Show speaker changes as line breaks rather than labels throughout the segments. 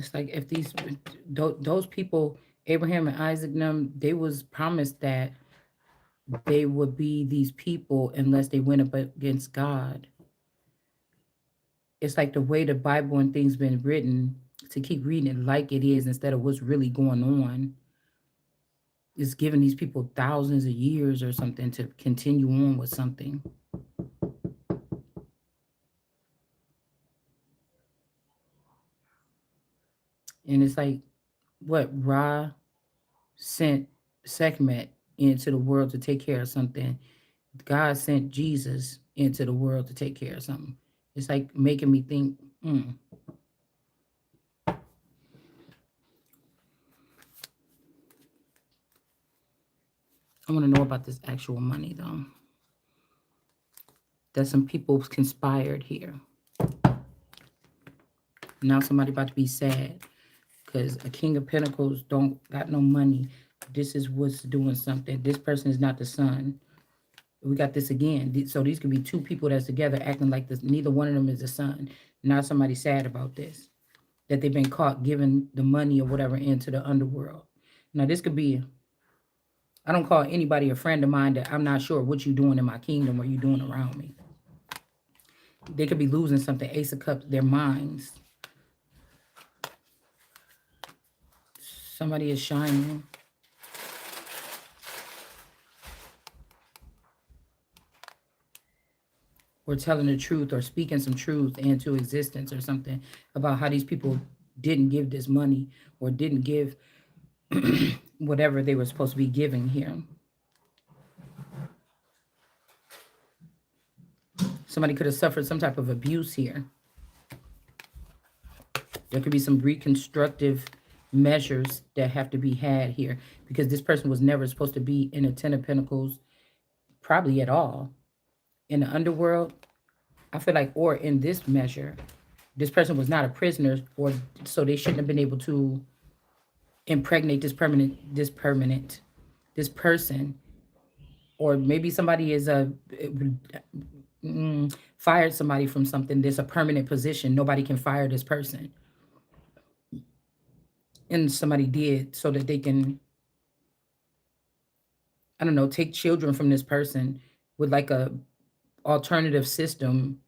It's like if those people, Abraham and Isaac, them, they was promised that they would be these people unless they went up against God. It's like the way the Bible and things been written, to keep reading it like it is instead of what's really going on, is giving these people thousands of years or something to continue on with something. And it's like what Ra sent Sekhmet into the world to take care of something. God sent Jesus into the world to take care of something. It's like making me think, mm, I want to know about this actual money though. That some people conspired here. Now somebody about to be sad because a king of pentacles don't got no money. This is what's doing something. This person is not the son. We got this again. So these could be two people that's together acting like this. Neither one of them is the son. Now somebody's sad about this, that they've been caught giving the money or whatever into the underworld. Now this could be, I don't call anybody a friend of mine that I'm not sure what you doing in my kingdom or you doing around me. They could be losing something. Ace of Cups, their minds. Somebody is shining. Or telling the truth or speaking some truth into existence or something about how these people didn't give this money or didn't give whatever they were supposed to be giving here. Somebody could have suffered some type of abuse here. There could be some reconstructive measures that have to be had here because this person was never supposed to be in a Ten of Pentacles, probably at all. In the underworld, I feel like, or in this measure, this person was not a prisoner, or so they shouldn't have been able to impregnate this person, or maybe somebody is fired somebody from something. There's a permanent position. Nobody can fire this person, and somebody did so that they can, I don't know, take children from this person with like a alternative system.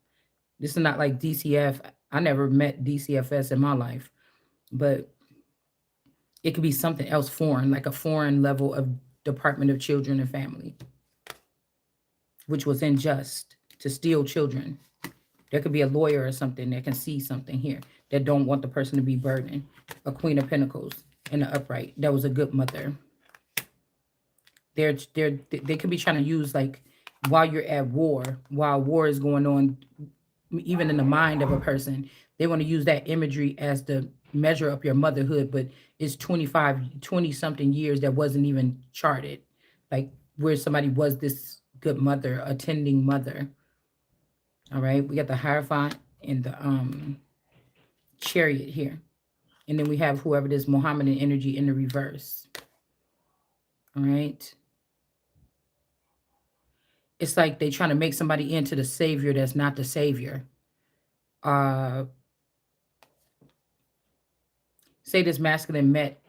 This is not like DCF. I never met DCFS in my life, but it could be something else foreign, like a foreign level of Department of Children and Family, which was unjust to steal children. There could be a lawyer or something that can see something here that don't want the person to be burdened. A Queen of Pentacles in the upright. That was a good mother. They could be trying to use, like, while you're at war, while war is going on, even in the mind of a person, they want to use that imagery as the measure up your motherhood, but it's 20 something years that wasn't even charted. Like where somebody was this good mother, attending mother. All right, we got the Hierophant and the Chariot here. And then we have whoever this Mohammedan energy in the reverse. All right. It's like they trying to make somebody into the savior that's not the savior. Say this masculine met,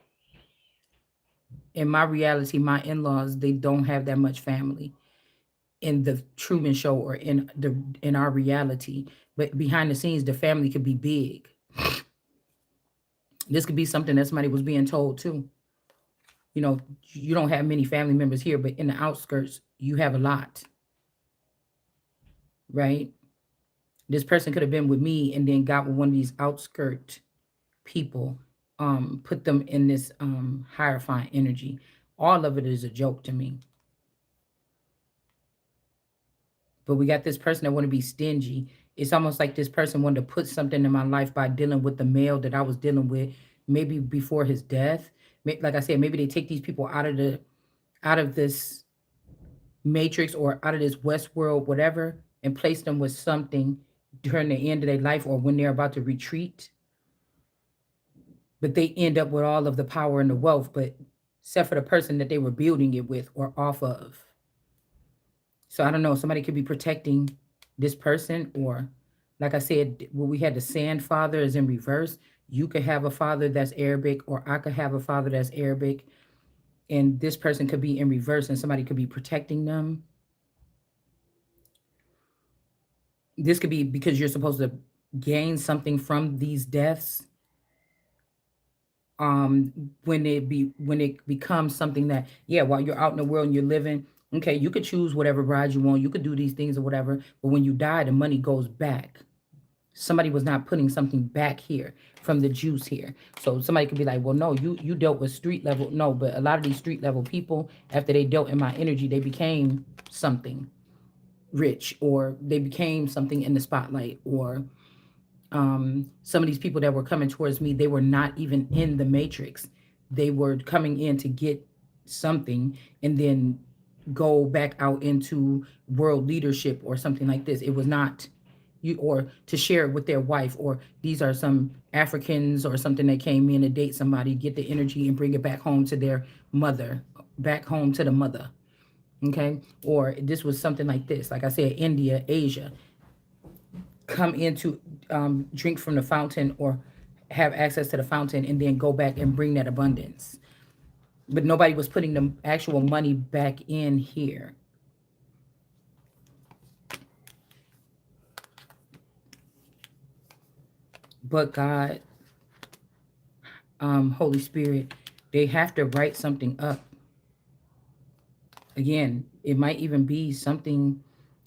in my reality, my in-laws, they don't have that much family in the Truman Show or in our reality. But behind the scenes, the family could be big. This could be something that somebody was being told too. You know, you don't have many family members here, but in the outskirts, you have a lot. Right? This person could have been with me and then got with one of these outskirt people, put them in this Hierophant energy. All of it is a joke to me. But we got this person that want to be stingy. It's almost like this person wanted to put something in my life by dealing with the male that I was dealing with, maybe before his death. Like I said, maybe they take these people out of this matrix or out of this West world, whatever, and place them with something during the end of their life or when they're about to retreat. But they end up with all of the power and the wealth, but except for the person that they were building it with or off of. So I don't know, somebody could be protecting this person, or like I said, when we had the Sand Father is in reverse, You could have a father that's Arabic, or I could have a father that's Arabic, and this person could be in reverse and somebody could be protecting them. This could be because you're supposed to gain something from these deaths. um when it becomes something that, yeah, while you're out in the world and you're living, okay, you could choose whatever bride you want, you could do these things or whatever, but when you die, the money goes back. Somebody was not putting something back here from the juice here. So somebody could be like, well, no, you dealt with street level. No, but a lot of these street level people, after they dealt in my energy, they became something rich, or they became something in the spotlight, or some of these people that were coming towards me, they were not even in the matrix. They were coming in to get something and then go back out into world leadership or something like this. It was not you, or to share it with their wife, or these are some Africans or something that came in to date somebody, get the energy and bring it back home to their mother, back home to the mother. Okay. Or this was something like this, like I said, India, Asia, come in to drink from the fountain or have access to the fountain and then go back and bring that abundance. But nobody was putting the actual money back in here. But God, Holy Spirit, they have to write something up. Again, it might even be something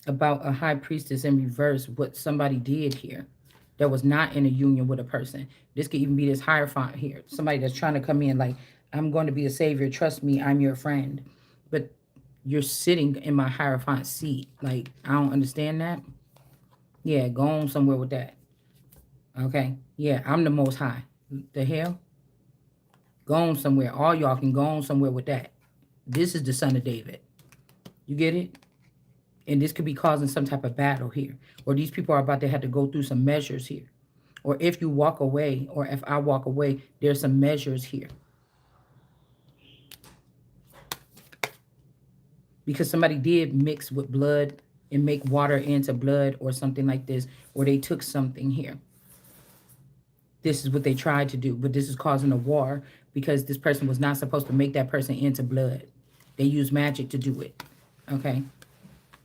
about a high priestess in reverse, what somebody did here that was not in a union with a person. This could even be this hierophant here, somebody that's trying to come in like, I'm going to be a savior, trust me, I'm your friend. But you're sitting in my hierophant seat. Like, I don't understand that. Yeah, go on somewhere with that. Okay. Yeah, I'm the most high. The hell? Go on somewhere. All y'all can go on somewhere with that. This is the son of David. You get it? And this could be causing some type of battle here. Or these people are about to have to go through some measures here. Or if you walk away, or if I walk away, there's some measures here. Because somebody did mix with blood and make water into blood or something like this, or they took something here. This is what they tried to do, but this is causing a war because this person was not supposed to make that person into blood. They used magic to do it. Okay.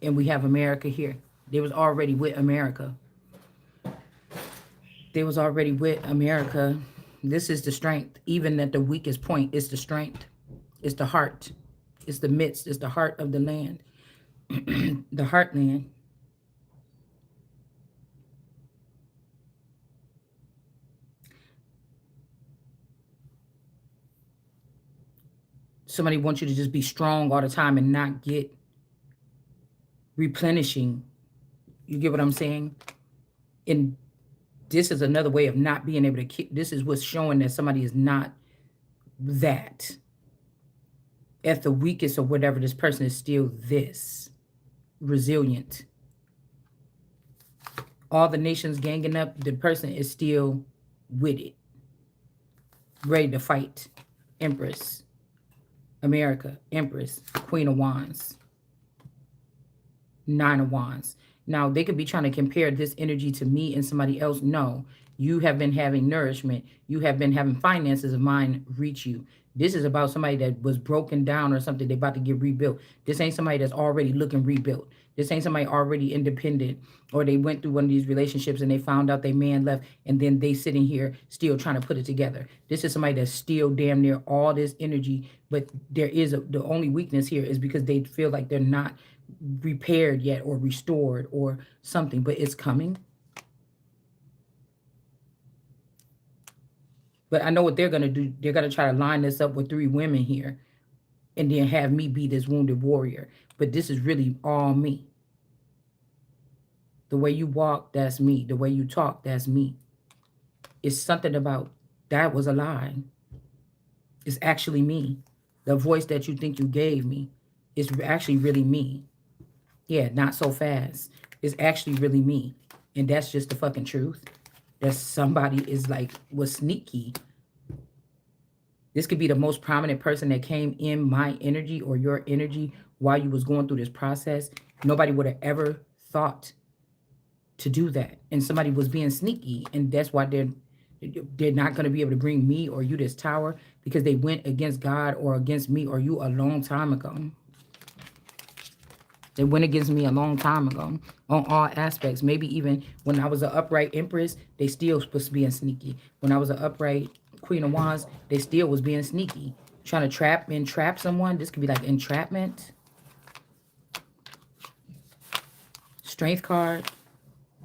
And we have America here. They was already with America. They was already with America. This is the strength. Even at the weakest point, it's the strength. It's the heart. It's the midst. It's the heart of the land. The heartland. Somebody wants you to just be strong all the time and not get replenishing. You get what I'm saying? And this is another way of not being able to keep. This is what's showing that somebody is not that. At the weakest or whatever, this person is still this resilient. All the nations ganging up, the person is still with it, ready to fight. Empress, America, Empress, Queen of Wands, Nine of Wands. Now, they could be trying to compare this energy to me and somebody else. No, you have been having nourishment. You have been having finances of mine reach you. This is about somebody that was broken down or something. They're about to get rebuilt. This ain't somebody that's already looking rebuilt. This ain't somebody already independent, or they went through one of these relationships and they found out their man left and then they sitting here still trying to put it together. This is somebody that's still damn near all this energy, but there is the only weakness here is because they feel like they're not repaired yet or restored or something, but it's coming. But I know what they're going to do. They're going to try to line this up with 3 women here and then have me be this wounded warrior. But this is really all me. The way you walk, that's me. The way you talk, that's me. It's something about that was a lie. It's actually me. The voice that you think you gave me is actually really me. Yeah, not so fast. It's actually really me. And that's just the fucking truth. That somebody is like, was sneaky. This could be the most prominent person that came in my energy or your energy while you was going through this process. Nobody would have ever thought to do that. And somebody was being sneaky. And that's why they're They're not going to be able to bring me or you this tower because they went against God or against me or you a long time ago. They went against me a long time ago on all aspects. Maybe even when I was an upright empress, they still supposed to be sneaky. When I was an upright queen of wands, they still was being sneaky. Trying to entrap someone. This could be like entrapment. Strength card,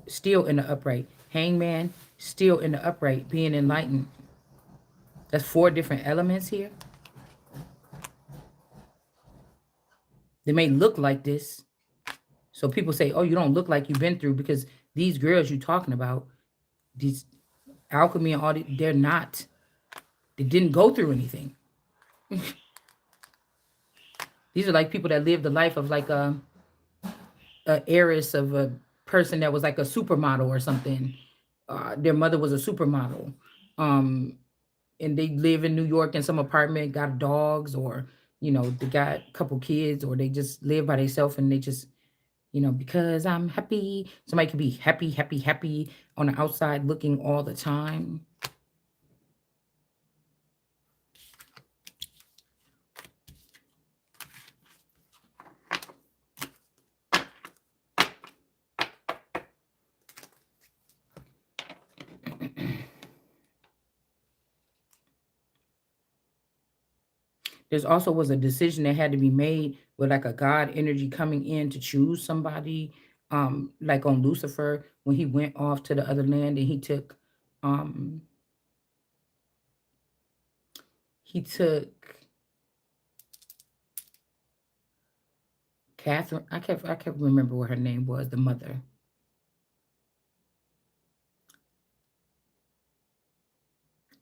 still in the upright. Hangman, still in the upright, being enlightened. That's 4 different elements here. They may look like this. So people say, oh, you don't look like you've been through, because these girls you talking about, these alchemy and all, they're not. They didn't go through anything. These are like people that lived the life of like a heiress of a person that was like a supermodel or something. Their mother was a supermodel. And they live in New York in some apartment, got dogs, or, they got a couple kids, or they just live by themselves and they just, because I'm happy. Somebody could be happy, happy, happy on the outside looking all the time. There's also was a decision that had to be made with like a God energy coming in to choose somebody, like on Lucifer when he went off to the other land and um he took Catherine. I can't remember what her name was, the mother.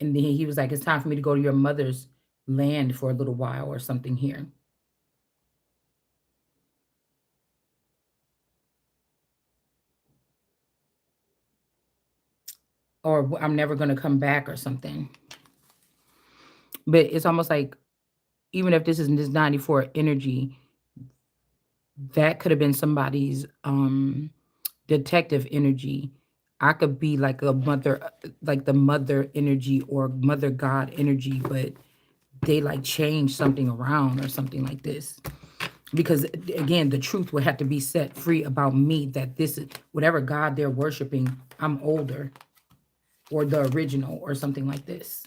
And then he was like, it's time for me to go to your mother's land for a little while or something here. Or I'm never going to come back or something. But it's almost like, even if this isn't this 94 energy, that could have been somebody's detective energy. I could be like a mother, like the mother energy or mother God energy, but they like change something around or something like this. Because again, the truth would have to be set free about me, that this is whatever God they're worshiping, I'm older, or the original or something like this.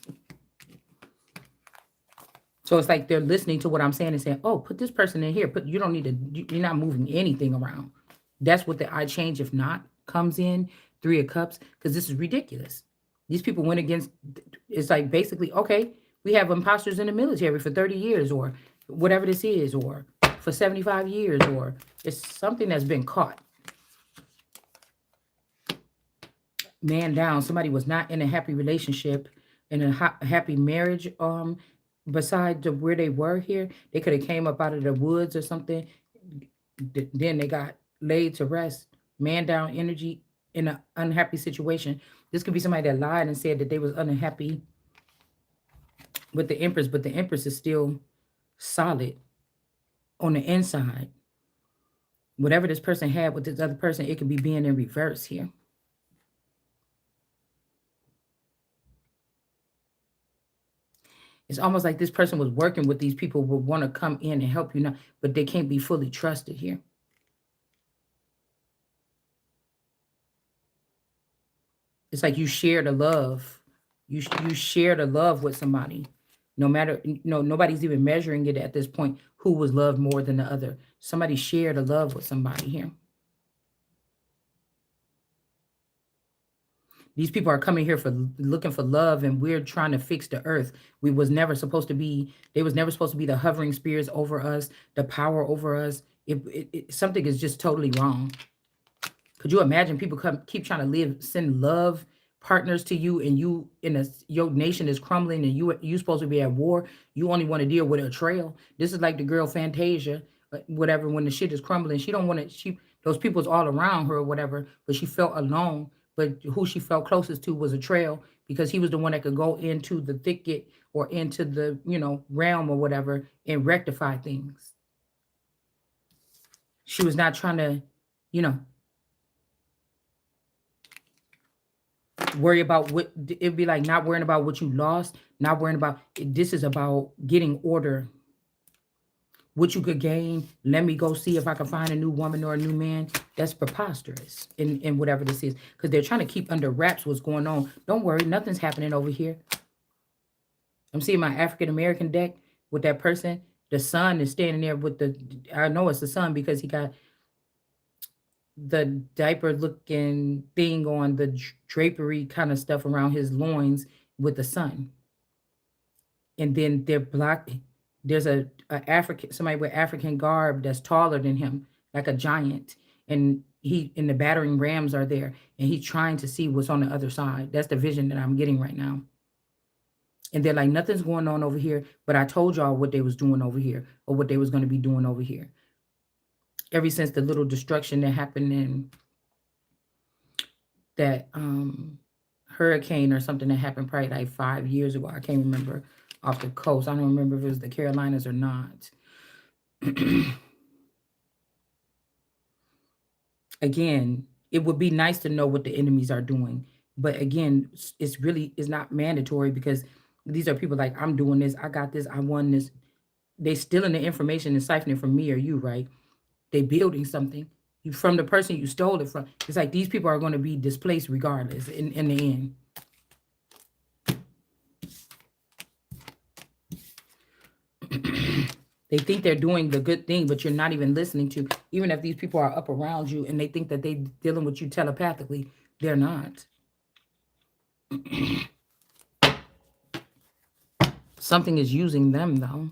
So it's like they're listening to what I'm saying and saying, oh, put this person in here. You don't need to, you're not moving anything around. That's what the I change if not comes in, 3 of Cups, because this is ridiculous. These people went against, it's like basically, okay, we have imposters in the military for 30 years or whatever this is, or for 75 years, or it's something that's been caught. Man down, somebody was not in a happy relationship, in a happy marriage, beside to where they were here. They could have came up out of the woods or something. Then they got laid to rest. Man down energy in an unhappy situation. This could be somebody that lied and said that they was unhappy with the Empress, but the Empress is still solid on the inside. Whatever this person had with this other person, it could be being in reverse here. It's almost like this person was working with these people, would want to come in and help you now, but they can't be fully trusted here. It's like you share the love. You share the love with somebody. No matter, nobody's even measuring it at this point who was loved more than the other. Somebody shared the love with somebody here. These people are coming here for looking for love, and we're trying to fix the earth. We was never supposed to be. They was never supposed to be the hovering spirits over us, the power over us. Something is just totally wrong. Could you imagine people keep trying to send love partners to you, and your nation is crumbling, and you supposed to be at war. You only want to deal with a trail. This is like the girl Fantasia, whatever. When the shit is crumbling, she don't want to. Those people's all around her or whatever, but she felt alone. But who she felt closest to was a trail, because he was the one that could go into the thicket or into the realm or whatever and rectify things. She was not trying to, you know, Worry about what it'd be like, not worrying about what you lost, not worrying about this is about getting order, what you could gain. Let me go see if I can find a new woman or a new man. That's preposterous in whatever this is. Because they're trying to keep under wraps what's going on. Don't worry, nothing's happening over here. I'm seeing my African American deck with that person. The son is standing there with the, I know it's the son because he got the diaper looking thing on, the drapery kind of stuff around his loins with the sun. And then they're blocked. There's a African, somebody with African garb that's taller than him, like a giant. And he and the battering rams are there, and he's trying to see what's on the other side. That's the vision that I'm getting right now. And they're like, nothing's going on over here, but I told y'all what they was doing over here, or what they was going to be doing over here. Ever since the little destruction that happened in that hurricane or something that happened probably like 5 years ago. I can't remember, off the coast. I don't remember if it was the Carolinas or not. Again, it would be nice to know what the enemies are doing. But again, it's not mandatory, because these are people like, I'm doing this, I got this, I won this. They stealing the information and siphoning from me or you, right? They building something. You from the person you stole it from. It's like these people are going to be displaced regardless in the end. They think they're doing the good thing, but you're not even listening to. Even if these people are up around you and they think that they're dealing with you telepathically, they're not. Something is using them, though.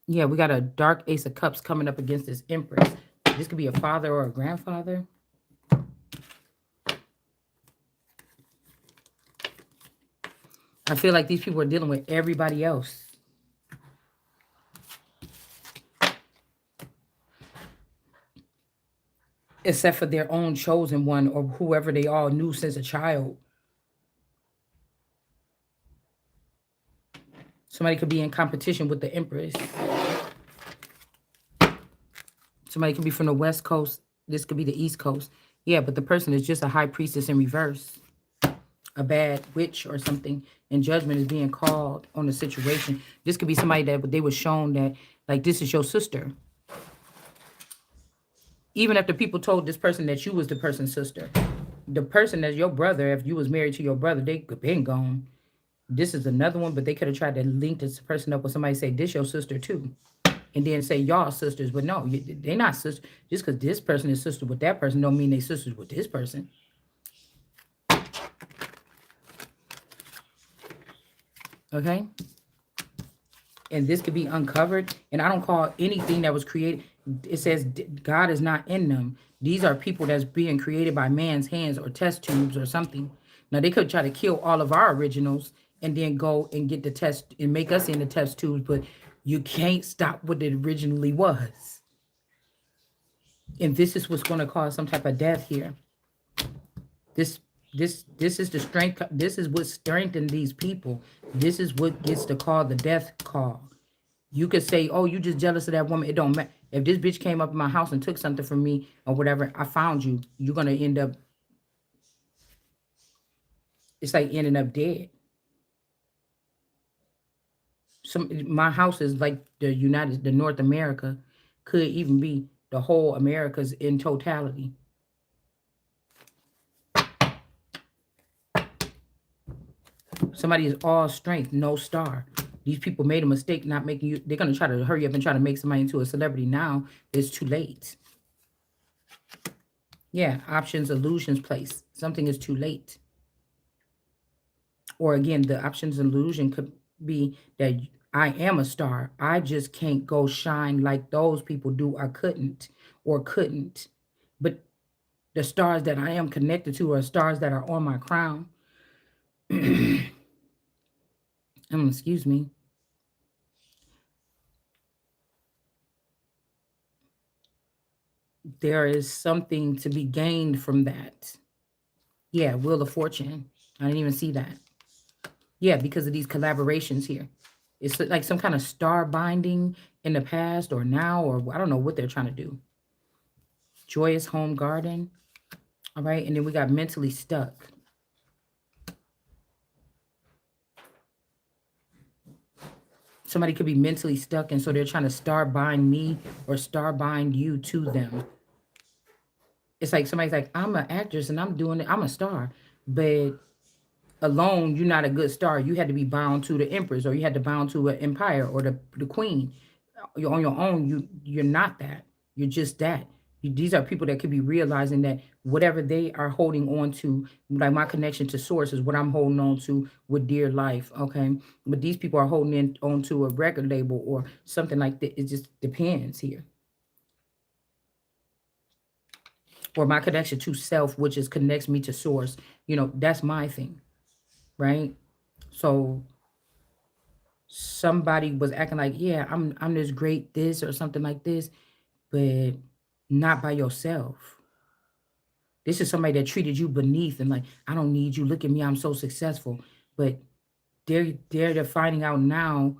Yeah, we got a dark Ace of Cups coming up against this Empress. This could be a father or a grandfather. I feel like these people are dealing with everybody else. Except for their own chosen one, or whoever they all knew since a child. Somebody could be in competition with the Empress. Somebody could be from the West Coast. This could be the East Coast. Yeah, but the person is just a high priestess in reverse. A bad witch or something. And judgment is being called on the situation. This could be somebody that they were shown that, like, this is your sister. Even if the people told this person that you was the person's sister. The person that's your brother, if you was married to your brother, they could been gone. This is another one, but they could have tried to link this person up with somebody, say, this your sister too. And then say y'all sisters, but no, they're not sisters. Just because this person is sister with that person don't mean they sisters with this person. Okay? And this could be uncovered. And I don't call anything that was created. It says God is not in them. These are people that's being created by man's hands or test tubes or something. Now, they could try to kill all of our originals and then go and get the test and make us in the test tubes, but you can't stop what it originally was. And this is what's going to cause some type of death here. This is the strength. This is what strengthened these people. This is what gets to call the death call. You could say, oh, you just jealous of that woman. It don't matter. If this bitch came up in my house and took something from me or whatever, I found you. You're going to end up, it's like ending up dead. My house is like the North America, could even be the whole Americas in totality. Somebody is all strength, no star. These people made a mistake not making you. They're going to try to hurry up and try to make somebody into a celebrity now. It's too late. Yeah, options, illusions place. Something is too late. Or again, the options illusion could be that I am a star. I just can't go shine like those people do. I couldn't or couldn't. But the stars that I am connected to are stars that are on my crown. Excuse me. There is something to be gained from that. Yeah, Wheel of Fortune. I didn't even see that. Yeah, because of these collaborations here. It's like some kind of star binding in the past or now, or I don't know what they're trying to do. Joyous home garden. All right. And then we got mentally stuck. Somebody could be mentally stuck, and so they're trying to star bind me or star bind you to them. It's like somebody's like, I'm an actress and I'm doing it, I'm a star. But alone, you're not a good star. You had to be bound to the empress, or you had to bound to an empire or the queen. You're on your own. You're not that. You're just that. These are people that could be realizing that whatever they are holding on to, like my connection to source is what I'm holding on to with dear life. Okay, but these people are holding in on to a record label or something like that. It just depends here. Or my connection to self, which is connects me to source. That's my thing, right? So somebody was acting like, yeah, I'm this great this or something like this, but not by yourself. This is somebody that treated you beneath and like, I don't need you. Look at me, I'm so successful. But they're finding out now.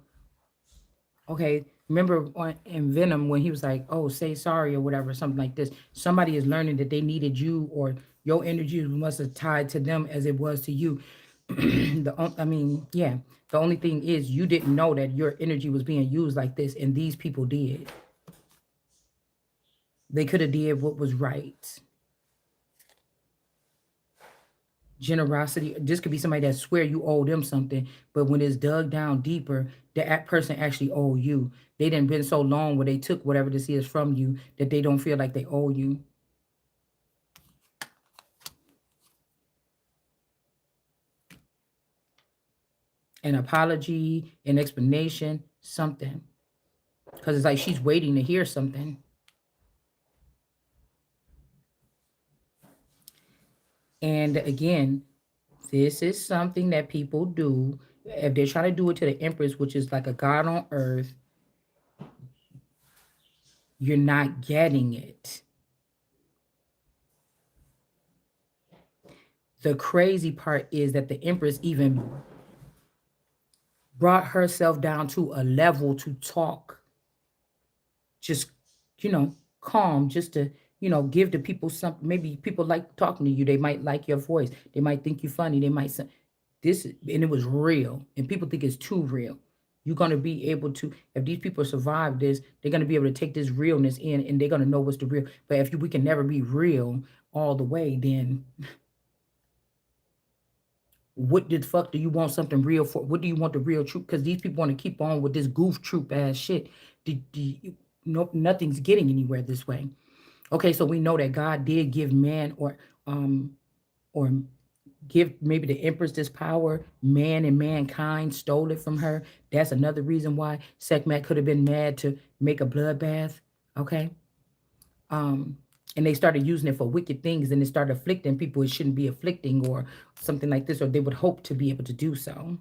Okay, remember in Venom when he was like, "Oh, say sorry" or whatever, something like this. Somebody is learning that they needed you, or your energy must have tied to them as it was to you. I mean, yeah. The only thing is, you didn't know that your energy was being used like this, and these people did. They could have did what was right. Generosity. This could be somebody that swear you owe them something, but when it's dug down deeper, that person actually owe you. They didn't been so long where they took whatever this is from you that they don't feel like they owe you. An apology, an explanation, something. Because it's like she's waiting to hear something. And again, this is something that people do. If they're trying to do it to the Empress, which is like a god on earth, you're not getting it. The crazy part is that the Empress even brought herself down to a level to talk, just, you know, calm, just to, give the people something. Maybe people like talking to you. They might like your voice. They might think you funny. They might say, this, and it was real. And people think it's too real. You're going to be able to, if these people survive this, they're going to be able to take this realness in and they're going to know what's the real. But if we can never be real all the way, then what the fuck do you want something real for? What do you want the real truth? Because these people want to keep on with this goof troop ass shit. Nothing's getting anywhere this way. Okay, so we know that God did give man or give maybe the Empress this power. Man and mankind stole it from her. That's another reason why Sekhmet could have been mad to make a bloodbath. Okay. Um, and they started using it for wicked things, and it started afflicting people it shouldn't be afflicting, or something like this, or they would hope to be able to do so.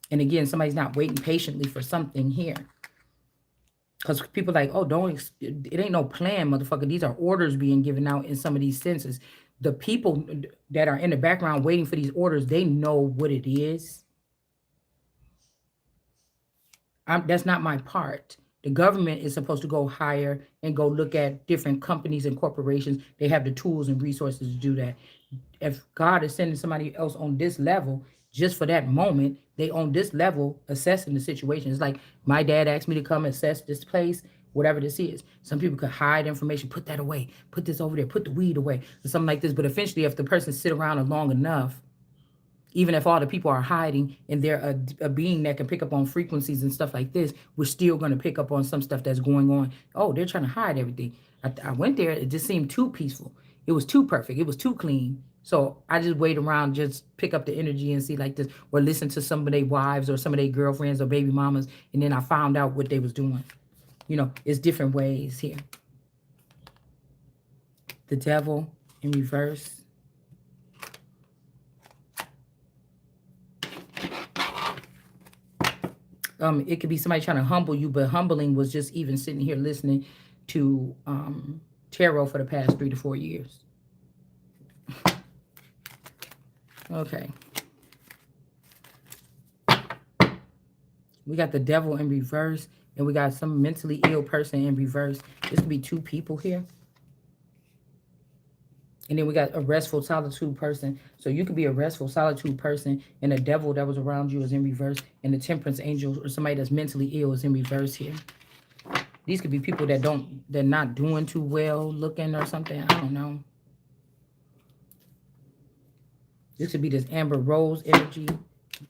And again, somebody's not waiting patiently for something here. Because people like, oh, it ain't no plan, motherfucker. These are orders being given out in some of these senses. The people that are in the background waiting for these orders, they know what it is. That's not my part. The government is supposed to go hire and go look at different companies and corporations. They have the tools and resources to do that. If God is sending somebody else on this level, just for that moment, they on this level assessing the situation. It's like my dad asked me to come assess this place, whatever this is. Some people could hide information, put that away, put this over there, put the weed away, or something like this. But eventually, if the person sit around long enough, even if all the people are hiding and they're a being that can pick up on frequencies and stuff like this, we're still going to pick up on some stuff that's going on. Oh, they're trying to hide everything. I went there. It just seemed too peaceful. It was too perfect. It was too clean. So I just wait around, just pick up the energy and see like this, or listen to some of their wives or some of their girlfriends or baby mamas. And then I found out what they was doing. It's different ways here. The devil in reverse. It could be somebody trying to humble you, but humbling was just even sitting here listening to tarot for the past 3 to 4 years. Okay. We got the devil in reverse, and we got some mentally ill person in reverse. This could be 2 people here. And then we got a restful solitude person. So you could be a restful solitude person, and the devil that was around you is in reverse, and the temperance angel or somebody that's mentally ill is in reverse here. These could be people that they're not doing too well looking or something. I don't know. This could be this Amber Rose energy.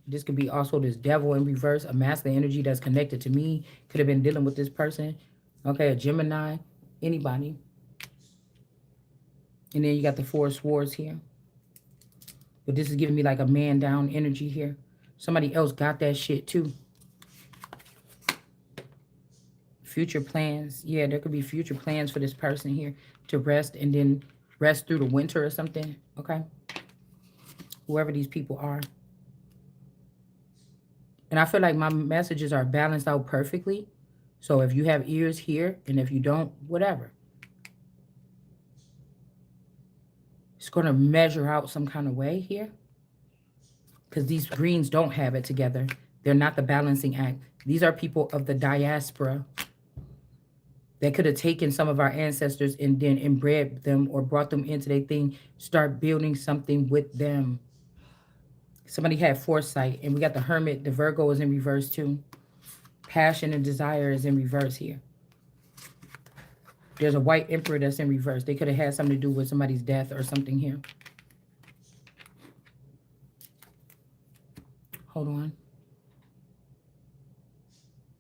This could be also this devil in reverse, a masculine energy that's connected to me. Could have been dealing with this person. Okay, a Gemini, anybody. And then you got the Four of Swords here. But this is giving me like a man down energy here. Somebody else got that shit too. Future plans. Yeah, there could be future plans for this person here to rest and then rest through the winter or something. Okay. Whoever these people are. And I feel like my messages are balanced out perfectly. So if you have ears here, and if you don't, whatever. It's going to measure out some kind of way here. Because these greens don't have it together. They're not the balancing act. These are people of the diaspora that could have taken some of our ancestors and then inbred them or brought them into their thing, start building something with them. Somebody had foresight. And we got the Hermit. The Virgo is in reverse too. Passion and desire is in reverse here. There's a white emperor that's in reverse. They could have had something to do with somebody's death or something here. Hold on.